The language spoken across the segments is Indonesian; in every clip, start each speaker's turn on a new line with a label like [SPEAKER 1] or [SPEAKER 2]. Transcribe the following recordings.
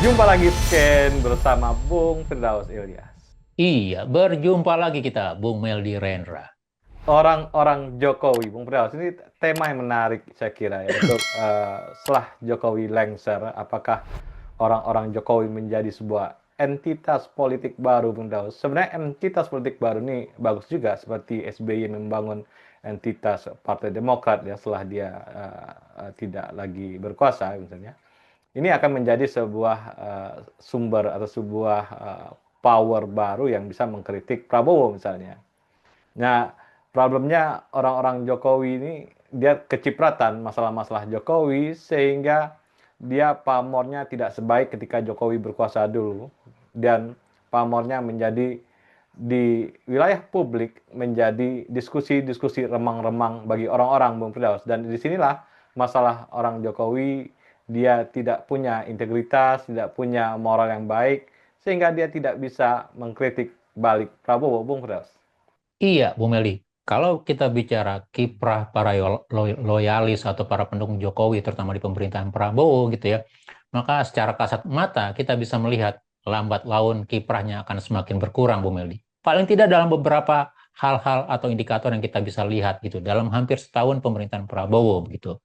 [SPEAKER 1] Jumpa lagi Ken bersama Bung Firdaus Ilyas.
[SPEAKER 2] Iya, berjumpa lagi kita, Bung Meldi Rendra.
[SPEAKER 1] Orang-orang Jokowi, Bung Firdaus, ini tema yang menarik saya kira ya. Untuk setelah Jokowi lengser, apakah orang-orang Jokowi menjadi sebuah entitas politik baru, Bung Firdaus? Sebenarnya entitas politik baru ini bagus juga, seperti SBY membangun entitas Partai Demokrat ya setelah dia tidak lagi berkuasa misalnya. Ini akan menjadi sebuah sumber atau sebuah power baru yang bisa mengkritik Prabowo misalnya. Nah, problemnya orang-orang Jokowi ini dia kecipratan masalah-masalah Jokowi sehingga dia pamornya tidak sebaik ketika Jokowi berkuasa dulu dan pamornya menjadi di wilayah publik menjadi diskusi-diskusi remang-remang bagi orang-orang Bung Firdaus, dan disinilah masalah orang Jokowi, dia tidak punya integritas, tidak punya moral yang baik sehingga dia tidak bisa mengkritik balik Prabowo, Bung Firdaus.
[SPEAKER 2] Iya, Bung Meldi. Kalau kita bicara kiprah para loyalis atau para pendukung Jokowi, terutama di pemerintahan Prabowo gitu ya, maka secara kasat mata kita bisa melihat lambat laun kiprahnya akan semakin berkurang, Bung Meldi. Paling tidak dalam beberapa hal-hal atau indikator yang kita bisa lihat gitu dalam hampir setahun pemerintahan Prabowo begitu.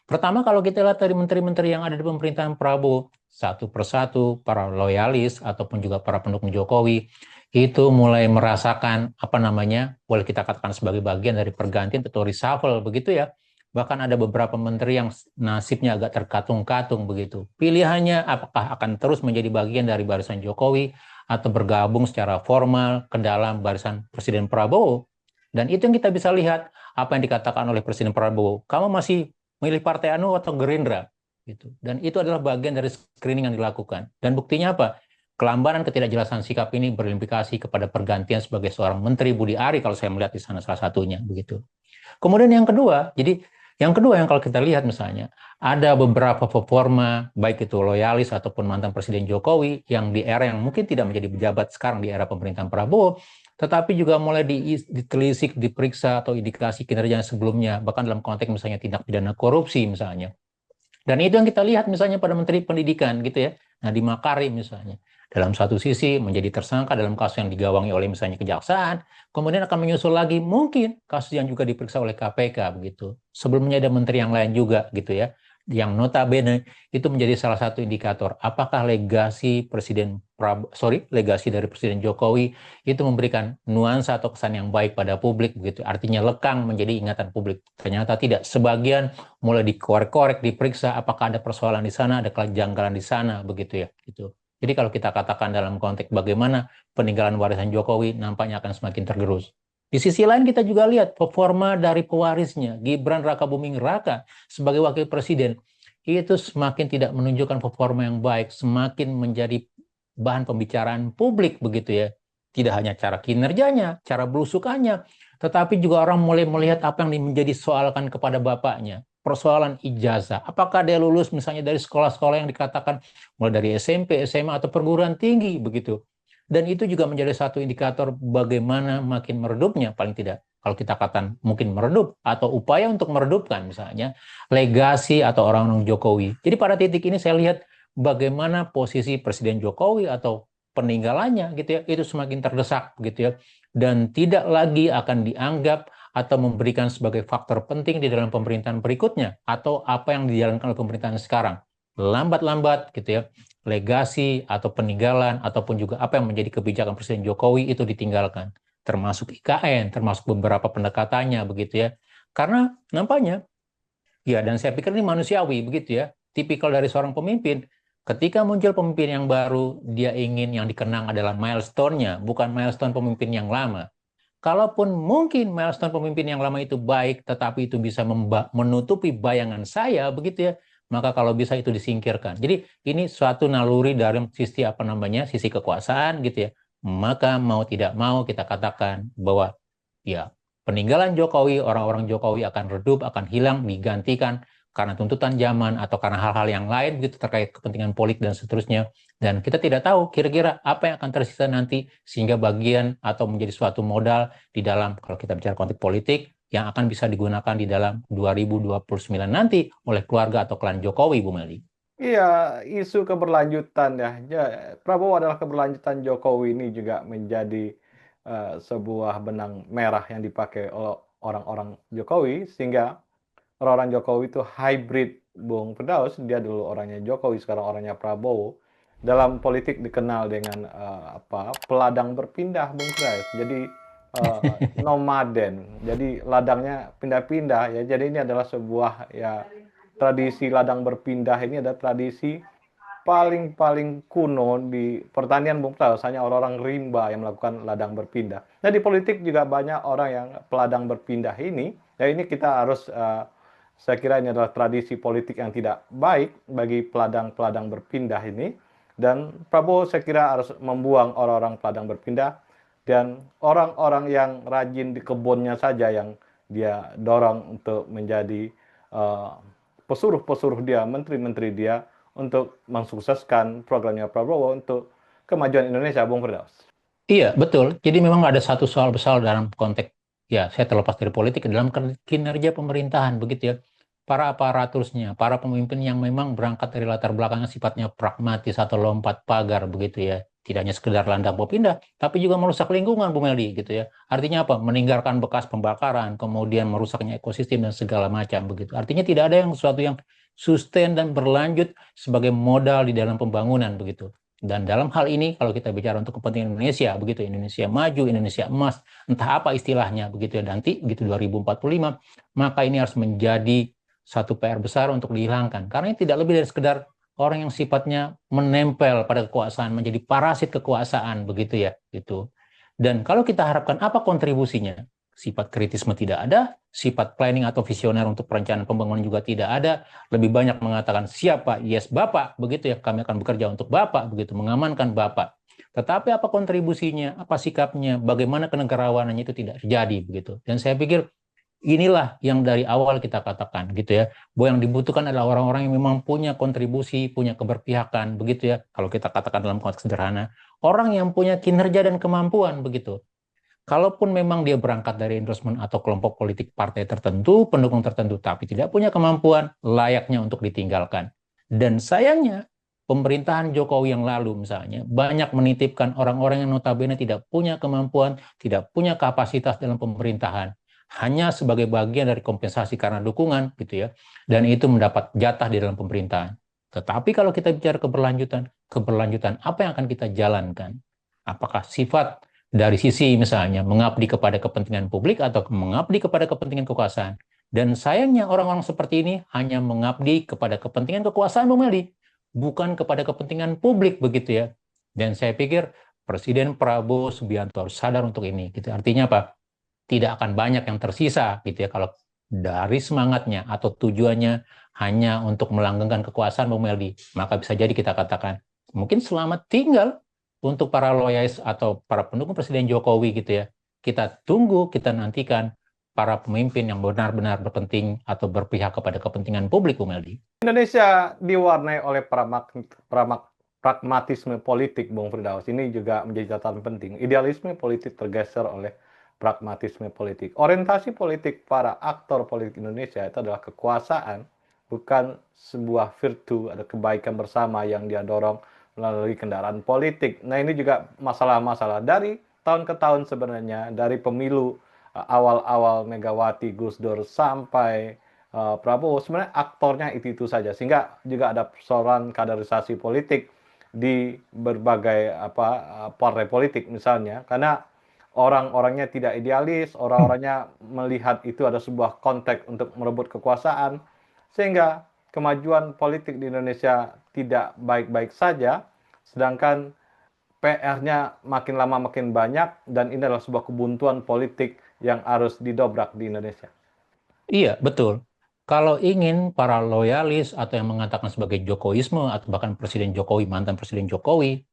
[SPEAKER 2] Pertama, kalau kita lihat dari menteri-menteri yang ada di pemerintahan Prabowo, satu persatu para loyalis ataupun juga para pendukung Jokowi itu mulai merasakan apa namanya, boleh kita katakan sebagai bagian dari pergantian atau reshuffle begitu ya. Bahkan ada beberapa menteri yang nasibnya agak terkatung-katung begitu. Pilihannya apakah akan terus menjadi bagian dari barisan Jokowi atau bergabung secara formal ke dalam barisan Presiden Prabowo. Dan itu yang kita bisa lihat apa yang dikatakan oleh Presiden Prabowo. Kamu masih milih partai anu atau Gerindra gitu. Dan itu adalah bagian dari screening yang dilakukan. Dan buktinya apa? Kelambanan ketidakjelasan sikap ini berimplikasi kepada pergantian sebagai seorang menteri Budi Ari kalau saya melihat di sana salah satunya begitu. Kemudian yang kedua, jadi yang kedua yang kalau kita lihat misalnya ada beberapa performa baik itu loyalis ataupun mantan Presiden Jokowi yang di era yang mungkin tidak menjadi pejabat sekarang di era pemerintahan Prabowo, tetapi juga mulai ditelisik, diperiksa atau indikasi kinerja sebelumnya, bahkan dalam konteks misalnya tindak pidana korupsi misalnya. Dan itu yang kita lihat misalnya pada Menteri Pendidikan gitu ya. Nah, di Makarim misalnya. Dalam satu sisi menjadi tersangka dalam kasus yang digawangi oleh misalnya kejaksaan, kemudian akan menyusul lagi mungkin kasus yang juga diperiksa oleh KPK begitu. Sebelumnya ada menteri yang lain juga gitu ya, yang notabene itu menjadi salah satu indikator apakah legasi dari Presiden Jokowi itu memberikan nuansa atau kesan yang baik pada publik begitu. Artinya lekang menjadi ingatan publik. Ternyata tidak. Sebagian mulai dikorek-korek, diperiksa apakah ada persoalan di sana, ada kejanggalan di sana begitu ya gitu. Jadi kalau kita katakan dalam konteks bagaimana peninggalan warisan Jokowi nampaknya akan semakin tergerus. Di sisi lain kita juga lihat performa dari pewarisnya, Gibran Rakabuming Raka sebagai wakil presiden, itu semakin tidak menunjukkan performa yang baik, semakin menjadi bahan pembicaraan publik begitu ya. Tidak hanya cara kinerjanya, cara belusukannya, tetapi juga orang mulai melihat apa yang menjadi soalkan kepada bapaknya. Persoalan ijazah. Apakah dia lulus misalnya dari sekolah-sekolah yang dikatakan mulai dari SMP, SMA, atau perguruan tinggi begitu. Dan itu juga menjadi satu indikator bagaimana makin meredupnya, paling tidak kalau kita katakan mungkin meredup atau upaya untuk meredupkan misalnya legasi atau orang-orang Jokowi. Jadi pada titik ini saya lihat bagaimana posisi Presiden Jokowi atau peninggalannya gitu ya itu semakin terdesak gitu ya dan tidak lagi akan dianggap atau memberikan sebagai faktor penting di dalam pemerintahan berikutnya atau apa yang dijalankan oleh pemerintahan sekarang lambat-lambat gitu ya legasi atau peninggalan ataupun juga apa yang menjadi kebijakan Presiden Jokowi itu ditinggalkan termasuk IKN termasuk beberapa pendekatannya begitu ya karena nampaknya ya dan saya pikir ini manusiawi begitu ya tipikal dari seorang pemimpin ketika muncul pemimpin yang baru dia ingin yang dikenang adalah milestone-nya bukan milestone pemimpin yang lama. Kalaupun mungkin milestone pemimpin yang lama itu baik, tetapi itu bisa menutupi bayangan saya, begitu ya, maka kalau bisa itu disingkirkan. Jadi ini suatu naluri dari sisi apa namanya, sisi kekuasaan, gitu ya. Maka mau tidak mau kita katakan bahwa ya peninggalan Jokowi, orang-orang Jokowi akan redup, akan hilang, digantikan karena tuntutan zaman atau karena hal-hal yang lain begitu terkait kepentingan politik dan seterusnya. Dan kita tidak tahu kira-kira apa yang akan tersisa nanti sehingga bagian atau menjadi suatu modal di dalam kalau kita bicara konteks politik yang akan bisa digunakan di dalam 2029 nanti oleh keluarga atau klan Jokowi, Bu Meli.
[SPEAKER 1] Iya, isu keberlanjutan ya. Prabowo adalah keberlanjutan Jokowi ini juga menjadi sebuah benang merah yang dipakai oleh orang-orang Jokowi sehingga orang-orang Jokowi itu hybrid Bung Firdaus. Dia dulu orangnya Jokowi, sekarang orangnya Prabowo. Dalam politik dikenal dengan peladang berpindah Bung Firdaus. Jadi nomaden. Jadi ladangnya pindah-pindah ya. Jadi ini adalah sebuah ya tradisi ladang berpindah ini ada tradisi paling kuno di pertanian Bung Pras, hanya orang-orang rimba yang melakukan ladang berpindah. Nah, di politik juga banyak orang yang peladang berpindah ini. Ya ini kita harus saya kira ini adalah tradisi politik yang tidak baik bagi peladang-peladang berpindah ini. Dan Prabowo saya kira harus membuang orang-orang peladang berpindah dan orang-orang yang rajin di kebunnya saja yang dia dorong untuk menjadi eh, pesuruh-pesuruh dia, menteri-menteri dia untuk mensukseskan programnya Prabowo untuk kemajuan Indonesia, Bung Firdaus.
[SPEAKER 2] Iya, betul. Jadi memang ada satu soal besar dalam konteks, ya saya terlepas dari politik, dalam kinerja pemerintahan, begitu ya. Para aparaturnya, para pemimpin yang memang berangkat dari latar belakangnya sifatnya pragmatis atau lompat pagar, begitu ya. Tidak hanya sekedar landang pindah, tapi juga merusak lingkungan, Bu Meldi, gitu ya. Artinya apa? Meninggalkan bekas pembakaran, kemudian merusaknya ekosistem dan segala macam, begitu. Artinya tidak ada yang sesuatu yang sustain dan berlanjut sebagai modal di dalam pembangunan, begitu. Dan dalam hal ini, kalau kita bicara untuk kepentingan Indonesia, begitu Indonesia maju, Indonesia emas, entah apa istilahnya, begitu ya nanti, gitu 2045, maka ini harus menjadi satu PR besar untuk dihilangkan. Karena ini tidak lebih dari sekedar orang yang sifatnya menempel pada kekuasaan, menjadi parasit kekuasaan, begitu ya, gitu. Dan kalau kita harapkan apa kontribusinya, sifat kritisme tidak ada, sifat planning atau visioner untuk perencanaan pembangunan juga tidak ada, lebih banyak mengatakan siapa, yes Bapak, begitu ya, kami akan bekerja untuk Bapak, begitu, mengamankan Bapak. Tetapi apa kontribusinya, apa sikapnya, bagaimana kenegarawanannya itu tidak terjadi, begitu. Dan saya pikir inilah yang dari awal kita katakan, gitu ya, bahwa yang dibutuhkan adalah orang-orang yang memang punya kontribusi, punya keberpihakan, begitu ya, kalau kita katakan dalam konteks sederhana, orang yang punya kinerja dan kemampuan, begitu. Kalaupun memang dia berangkat dari endorsement atau kelompok politik partai tertentu, pendukung tertentu, tapi tidak punya kemampuan, layaknya untuk ditinggalkan. Dan sayangnya, pemerintahan Jokowi yang lalu misalnya, banyak menitipkan orang-orang yang notabene tidak punya kemampuan, tidak punya kapasitas dalam pemerintahan, hanya sebagai bagian dari kompensasi karena dukungan, gitu ya, dan itu mendapat jatah di dalam pemerintahan. Tetapi kalau kita bicara keberlanjutan apa yang akan kita jalankan? Apakah sifat dari sisi misalnya mengabdi kepada kepentingan publik atau mengabdi kepada kepentingan kekuasaan. Dan sayangnya orang-orang seperti ini hanya mengabdi kepada kepentingan kekuasaan, Bu Meldi, bukan kepada kepentingan publik, begitu ya. Dan saya pikir Presiden Prabowo Subianto harus sadar untuk ini. Gitu. Artinya apa? Tidak akan banyak yang tersisa, gitu ya, kalau dari semangatnya atau tujuannya hanya untuk melanggengkan kekuasaan, Bu Meldi. Maka bisa jadi kita katakan mungkin selamat tinggal untuk para loyalis atau para pendukung Presiden Jokowi, gitu ya. Kita tunggu, kita nantikan para pemimpin yang benar-benar berpenting atau berpihak kepada kepentingan publik, Bu Meldi.
[SPEAKER 1] Indonesia diwarnai oleh pragmatisme politik, Bung Firdaus. Ini juga menjadi catatan penting. Idealisme politik tergeser oleh pragmatisme politik. Orientasi politik para aktor politik Indonesia itu adalah kekuasaan, bukan sebuah virtu, ada kebaikan bersama yang dia dorong melalui kendaraan politik. Nah, ini juga masalah-masalah dari tahun ke tahun sebenarnya, dari pemilu awal-awal Megawati, Gus Dur sampai Prabowo, sebenarnya aktornya itu saja, sehingga juga ada persoalan kaderisasi politik di berbagai partai politik misalnya, karena orang-orangnya tidak idealis, orang-orangnya melihat itu ada sebuah konteks untuk merebut kekuasaan, sehingga kemajuan politik di Indonesia tidak baik-baik saja, sedangkan PR-nya makin lama makin banyak, dan ini adalah sebuah kebuntuan politik yang harus didobrak di Indonesia.
[SPEAKER 2] Iya, betul. Kalau ingin para loyalis atau yang mengatakan sebagai Jokowisme atau bahkan Presiden Jokowi, mantan Presiden Jokowi,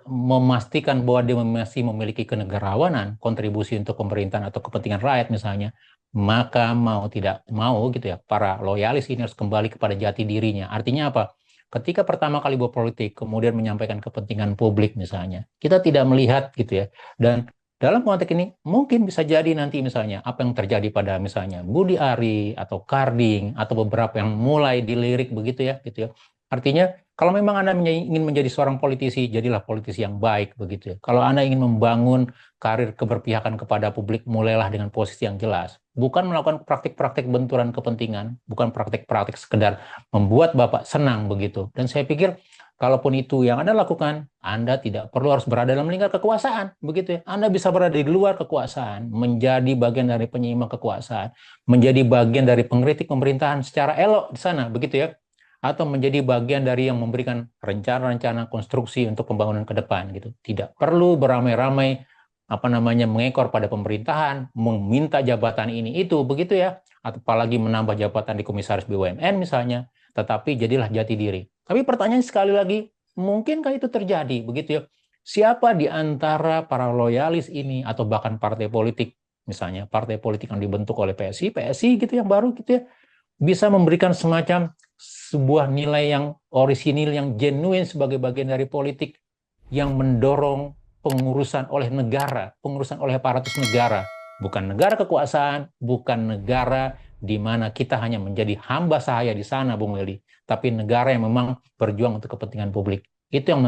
[SPEAKER 2] memastikan bahwa dia masih memiliki kenegarawanan, kontribusi untuk pemerintahan atau kepentingan rakyat misalnya, maka mau tidak mau gitu ya, para loyalis ini harus kembali kepada jati dirinya. Artinya apa? Ketika pertama kali berpolitik, kemudian menyampaikan kepentingan publik misalnya, kita tidak melihat gitu ya, dan dalam konteks ini mungkin bisa jadi nanti misalnya apa yang terjadi pada misalnya Budi Ari atau Karding atau beberapa yang mulai dilirik begitu ya gitu ya. Artinya, kalau memang Anda ingin menjadi seorang politisi, jadilah politisi yang baik begitu ya. Kalau Anda ingin membangun karir keberpihakan kepada publik, mulailah dengan posisi yang jelas. Bukan melakukan praktik-praktik benturan kepentingan, bukan praktik-praktik sekedar membuat Bapak senang begitu. Dan saya pikir, kalaupun itu yang Anda lakukan, Anda tidak perlu harus berada dalam lingkar kekuasaan, begitu ya. Anda bisa berada di luar kekuasaan, menjadi bagian dari penyeimbang kekuasaan, menjadi bagian dari pengkritik pemerintahan secara elok di sana, begitu ya, atau menjadi bagian dari yang memberikan rencana-rencana konstruksi untuk pembangunan ke depan gitu. Tidak perlu beramai-ramai mengekor pada pemerintahan, meminta jabatan ini itu begitu ya, apalagi menambah jabatan di komisaris BUMN misalnya, tetapi jadilah jati diri. Tapi pertanyaan sekali lagi, mungkinkah itu terjadi begitu ya? Siapa di antara para loyalis ini atau bahkan partai politik, misalnya partai politik yang dibentuk oleh PSI gitu yang baru gitu ya, bisa memberikan semacam sebuah nilai yang orisinil, yang genuine sebagai bagian dari politik yang mendorong pengurusan oleh negara, pengurusan oleh aparatus negara, bukan negara kekuasaan, bukan negara di mana kita hanya menjadi hamba sahaya di sana, Bung Willy, tapi negara yang memang berjuang untuk kepentingan publik. Itu yang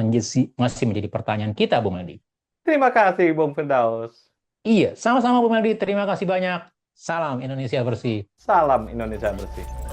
[SPEAKER 2] masih menjadi pertanyaan kita, Bung Willy.
[SPEAKER 1] Terima kasih, Bung Firdaus.
[SPEAKER 2] Iya, sama-sama Bung Willy. Terima kasih banyak. Salam Indonesia bersih.
[SPEAKER 1] Salam Indonesia bersih.